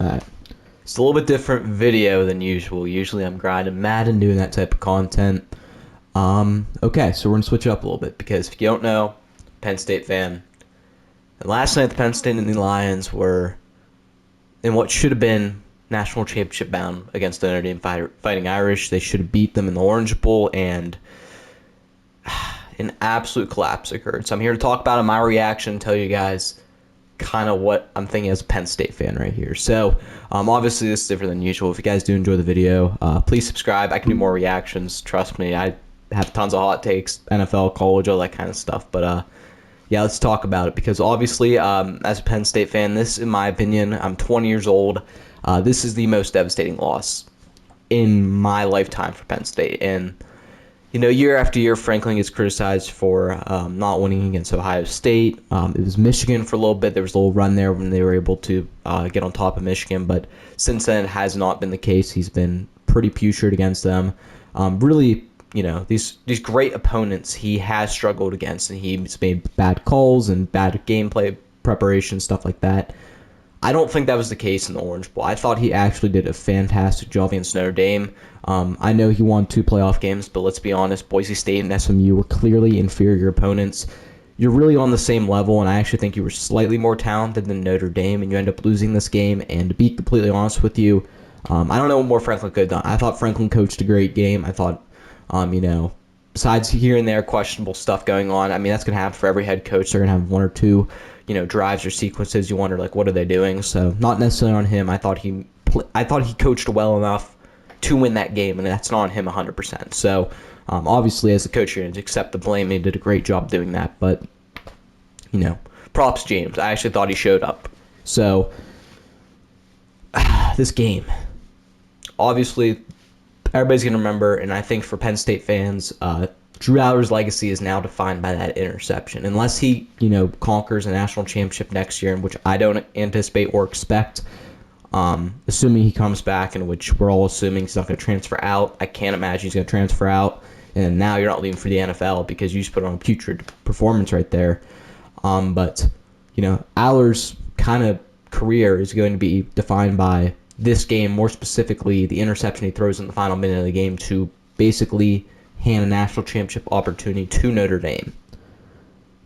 Alright. It's a little bit different video than usual. Usually I'm grinding Madden, doing that type of content. Okay, so we're going to switch it up a little bit because if you don't know, Penn State fan, and last night the Penn State and the Lions were in what should have been national championship bound against the Notre Dame Fighting Irish. They should have beat them in the Orange Bowl, and an absolute collapse occurred. So I'm here to talk about it, my reaction, tell you guys kind of what I'm thinking as a Penn State fan right here. So obviously this is different than usual. If you guys do enjoy the video, please subscribe. I can do more reactions. Trust me, I have tons of hot takes, NFL, college, all that kind of stuff. But yeah, let's talk about it because obviously as a Penn State fan, this, in my opinion, I'm 20 years old. This is the most devastating loss in my lifetime for Penn State. And you know, year after year, Franklin gets criticized for not winning against Ohio State. It was Michigan for a little bit. There was a little run there when they were able to get on top of Michigan. But since then, it has not been the case. He's been pretty putrid against them. Really, you know, these great opponents he has struggled against, and he's made bad calls and bad gameplay preparation, stuff like that. I don't think that was the case in the Orange Bowl. I thought he actually did a fantastic job against Notre Dame. I know he won 2 playoff games, but let's be honest, Boise State and SMU were clearly inferior opponents. You're really on the same level, and I actually think you were slightly more talented than Notre Dame, and you end up losing this game. And to be completely honest with you, I don't know what more Franklin could have done. I thought Franklin coached a great game. I thought, you know, besides here and there questionable stuff going on, I mean, that's going to happen for every head coach. They're going to have 1 or 2, you know, drives or sequences. You wonder, like, what are they doing? So not necessarily on him. I thought he coached well enough to win that game, and that's not on him 100%. So obviously, as a coach, you're going to accept the blame. He did a great job doing that. But, you know, props James. I actually thought he showed up. So this game, obviously, everybody's going to remember, and I think for Penn State fans, Drew Allar's legacy is now defined by that interception. Unless he, you know, conquers a national championship next year, in which I don't anticipate or expect, assuming he comes back, in which we're all assuming he's not going to transfer out. I can't imagine he's going to transfer out, and now you're not leaving for the NFL because you just put on a putrid performance right there. But, you know, Allar's kind of career is going to be defined by this game, more specifically the interception he throws in the final minute of the game to basically hand a national championship opportunity to Notre Dame.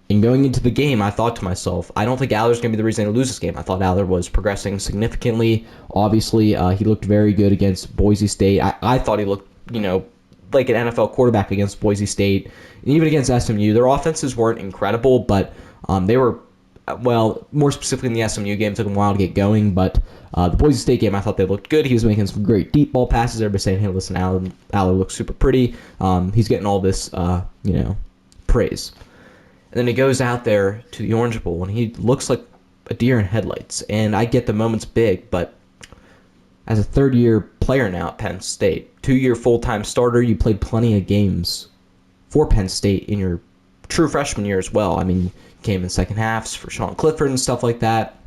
And going into the game, I thought to myself, I don't think Allar's going to be the reason to lose this game. I thought Allar was progressing significantly. Obviously, he looked very good against Boise State. I thought he looked, you know, like an NFL quarterback against Boise State. And even against SMU, their offenses weren't incredible, but they were, well, more specifically in the SMU game, it took them a while to get going. But the Boise State game, I thought they looked good. He was making some great deep ball passes. Everybody saying, hey, listen, Allar looks super pretty. He's getting all this, you know, praise. And then he goes out there to the Orange Bowl, and he looks like a deer in headlights. And I get the moment's big, but as a third-year player now at Penn State, 2-year full-time starter, you played plenty of games for Penn State in your true freshman year as well. I mean, you came in second halves for Sean Clifford and stuff like that.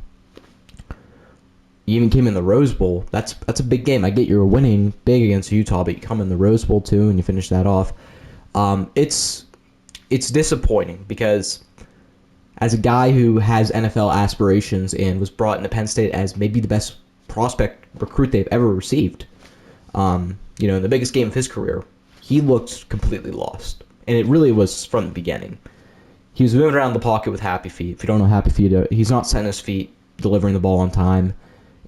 You even came in the Rose Bowl. That's a big game. I get you're winning big against Utah, but you come in the Rose Bowl too, and you finish that off. It's disappointing because as a guy who has NFL aspirations and was brought into Penn State as maybe the best prospect recruit they've ever received, you know, in the biggest game of his career, he looked completely lost. And it really was from the beginning. He was moving around the pocket with happy feet. If you don't know happy feet, he's not setting his feet, delivering the ball on time.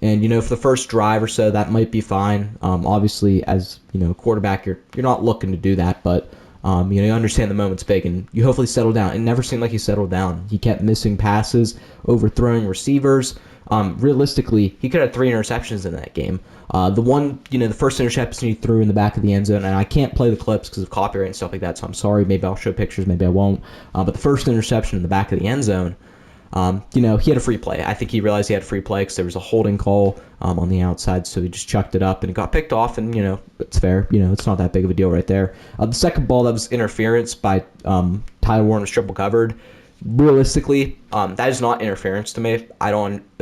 And, you know, for the first drive or so, that might be fine. Obviously, as, you know, quarterback, you're not looking to do that, but you know, you understand the moment's big, and you hopefully settle down. It never seemed like he settled down. He kept missing passes, overthrowing receivers. Realistically, he could have 3 interceptions in that game. The one, you know, the first interception he threw in the back of the end zone, and I can't play the clips because of copyright and stuff like that, so I'm sorry. Maybe I'll show pictures, maybe I won't. But the first interception in the back of the end zone, you know, he had a free play. I think he realized he had a free play because there was a holding call on the outside, so he just chucked it up and it got picked off, and, you know, it's fair. You know, it's not that big of a deal right there. The second ball, that was interference by Tyler Warren, was triple covered. Realistically, that is not interference to me.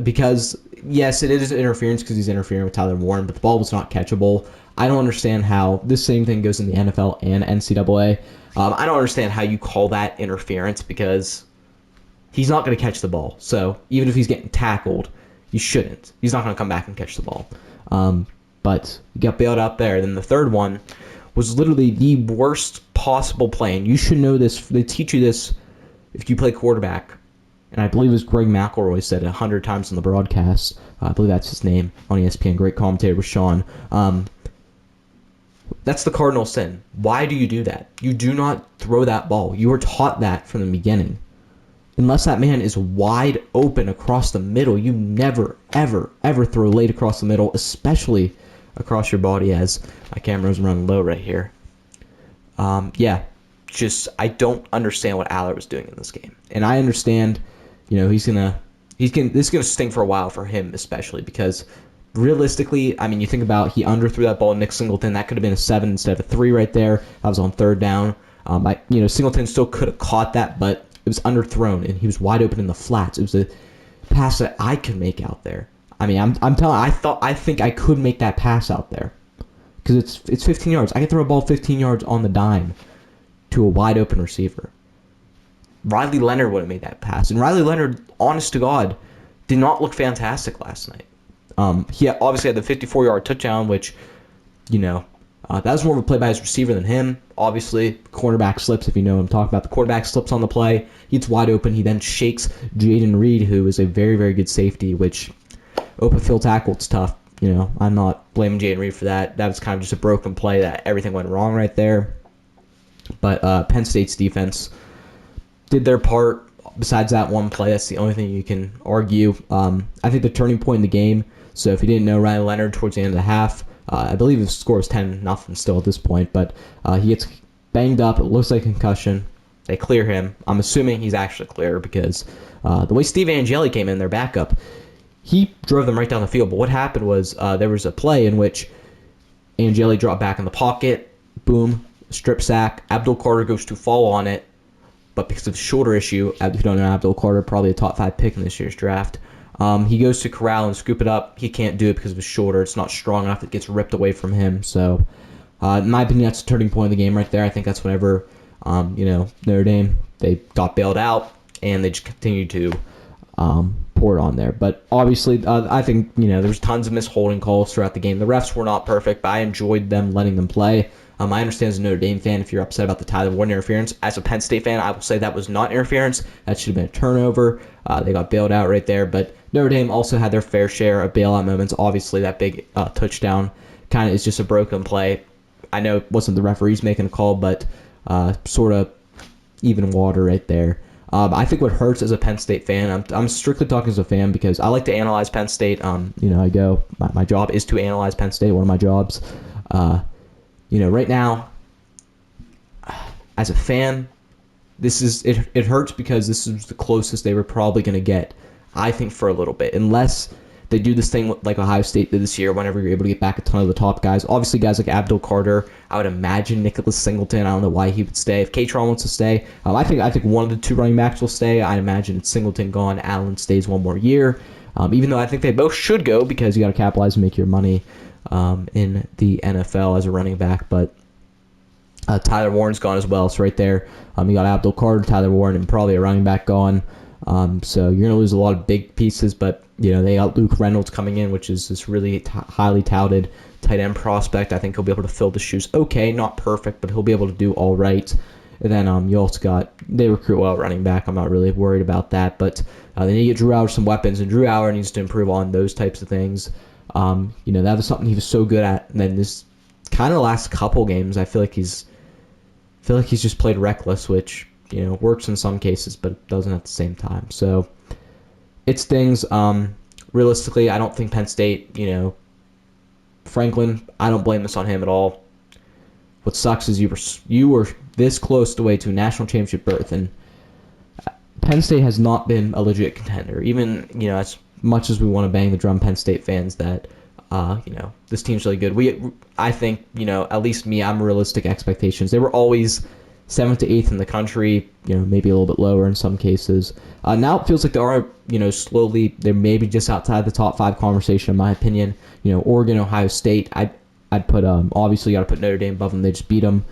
Because, yes, it is interference because he's interfering with Tyler Warren, but the ball was not catchable. I don't understand how this same thing goes in the NFL and NCAA. I don't understand how you call that interference because he's not going to catch the ball. So even if he's getting tackled, He shouldn't. He's not going to come back and catch the ball. But he got bailed out there. Then the third one was literally the worst possible play. And you should know this. They teach you this if you play quarterback. And I believe it was Greg McElroy said it 100 times on the broadcast. I believe that's his name on ESPN. Great commentator was Sean. That's the cardinal sin. Why do you do that? You do not throw that ball. You were taught that from the beginning. Unless that man is wide open across the middle, you never, ever, ever throw late across the middle, especially across your body, as my camera's running low right here. I don't understand what Aller was doing in this game. And I understand, this is gonna sting for a while for him, especially because realistically, I mean, you think about he underthrew that ball to Nick Singleton. That could have been a 7 instead of a 3 right there. That was on third down. Singleton still could have caught that, but it was underthrown, and he was wide open in the flats. It was a pass that I could make out there. I mean, I'm telling you, I think I could make that pass out there because it's 15 yards. I could throw a ball 15 yards on the dime to a wide open receiver. Riley Leonard would have made that pass, and Riley Leonard, honest to God, did not look fantastic last night. He obviously had the 54-yard touchdown, which, that was more of a play by his receiver than him. Obviously, cornerback slips, if you know what I'm talking about. The quarterback slips on the play. He gets wide open. He then shakes Jaden Reed, who is a very, very good safety, which open field tackle, it's tough. I'm not blaming Jaden Reed for that. That was kind of just a broken play that everything went wrong right there. But Penn State's defense did their part. Besides that one play, that's the only thing you can argue. I think the turning point in the game, so if you didn't know, Riley Leonard towards the end of the half, I believe the score is 10-0 still at this point, but he gets banged up. It looks like concussion. They clear him. I'm assuming he's actually clear because the way Steve Angeli came in, their backup, he drove them right down the field. But what happened was there was a play in which Angeli dropped back in the pocket, boom, strip sack. Abdul Carter goes to fall on it, but because of the shoulder issue, if you don't know Abdul Carter, probably a top 5 pick in this year's draft. He goes to corral and scoop it up. He can't do it because of his shoulder. It's not strong enough. It gets ripped away from him. So, in my opinion, that's a turning point of the game right there. I think that's whenever, Notre Dame, they got bailed out, and they just continued to pour it on there. But obviously, I think, there was tons of missed holding calls throughout the game. The refs were not perfect, but I enjoyed them letting them play. I understand as a Notre Dame fan if you're upset about the Tyler Warren interference. As a Penn State fan, I will say that was not interference. That should have been a turnover. They got bailed out right there. But Notre Dame also had their fair share of bailout moments. Obviously, that big touchdown kind of is just a broken play. I know it wasn't the referees making a call, but sort of even water right there. I think what hurts as a Penn State fan, I'm strictly talking as a fan because I like to analyze Penn State. My job is to analyze Penn State, one of my jobs. Right now, as a fan, it hurts because this is the closest they were probably going to get, I think, for a little bit. Unless they do this thing like Ohio State did this year, whenever you're able to get back a ton of the top guys. Obviously, guys like Abdul Carter, I would imagine Nicholas Singleton. I don't know why he would stay. If K-Tron wants to stay, I think one of the 2 running backs will stay. I imagine Singleton gone, Allen stays one more year. Even though I think they both should go because you got to capitalize and make your money in the NFL as a running back. But Tyler Warren's gone as well. So right there, you got Abdul Carter, Tyler Warren, and probably a running back gone. So you're going to lose a lot of big pieces, but they got Luke Reynolds coming in, which is this really highly touted tight end prospect. I think he'll be able to fill the shoes okay, not perfect, but he'll be able to do all right. And then you also they recruit well running back. I'm not really worried about that, but they need to get Drew Aller some weapons, and Drew Aller needs to improve on those types of things. That was something he was so good at. And then this kind of last couple games, I feel like he's just played reckless, which works in some cases, but it doesn't at the same time. So it stings. Realistically, I don't think Penn State, Franklin, I don't blame this on him at all. What sucks is you were this close to way to a national championship berth, and Penn State has not been a legit contender. Even, as much as we want to bang the drum, Penn State fans, that this team's really good. I think, at least me, I'm realistic expectations. They were always 7th to 8th in the country, maybe a little bit lower in some cases. Now it feels like they are, slowly, they're maybe just outside the top 5 conversation, in my opinion. Oregon, Ohio State, I'd put, obviously you got to put Notre Dame above them. They just beat them.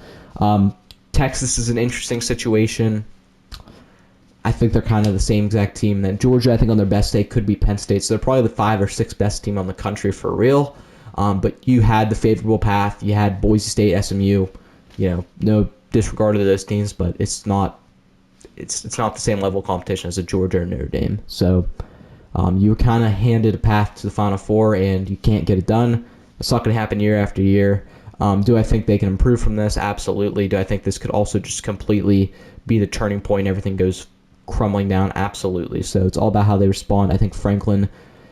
Texas is an interesting situation. I think they're kind of the same exact team. Then Georgia, I think on their best day could be Penn State. So they're probably the 5 or 6 best team on the country for real. But you had the favorable path. You had Boise State, SMU. No disregard to those teams, but it's not the same level of competition as a Georgia or Notre Dame. So you were kind of handed a path to the Final Four, and you can't get it done. It's not going to happen year after year. Do I think they can improve from this? Absolutely. Do I think this could also just completely be the turning point? Everything goes crumbling down? Absolutely. So it's all about how they respond. I think Franklin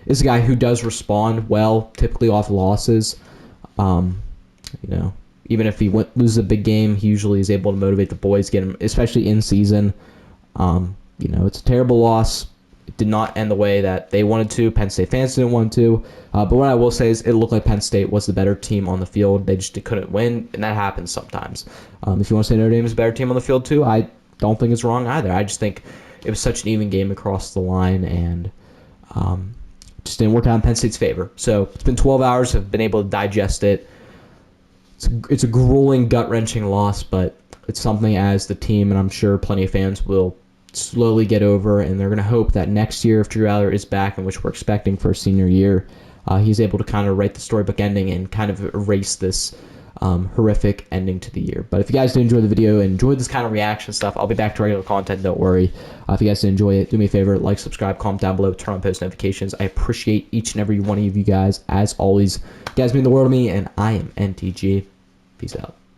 is a guy who does respond well, typically off losses. Even if he loses a big game, he usually is able to motivate the boys, get him, especially in season. It's a terrible loss. It did not end the way that they wanted to. Penn State fans didn't want to. But what I will say is it looked like Penn State was the better team on the field. They just couldn't win, and that happens sometimes. If you want to say Notre Dame is a better team on the field too, I don't think it's wrong either. I just think it was such an even game across the line, and just didn't work out in Penn State's favor. So it's been 12 hours. I've been able to digest it. It's a grueling, gut-wrenching loss, but it's something as the team, and I'm sure plenty of fans will slowly get over, and they're going to hope that next year, if Drew Aller is back, in which we're expecting for a senior year, he's able to kind of write the storybook ending and kind of erase this horrific ending to the year. But if you guys did enjoy the video and enjoyed this kind of reaction stuff, I'll be back to regular content, don't worry. If you guys did enjoy it, do me a favor, like, subscribe, comment down below, turn on post notifications. I appreciate each and every one of you guys, as always. You guys mean the world to me, and I am NTG. Peace out.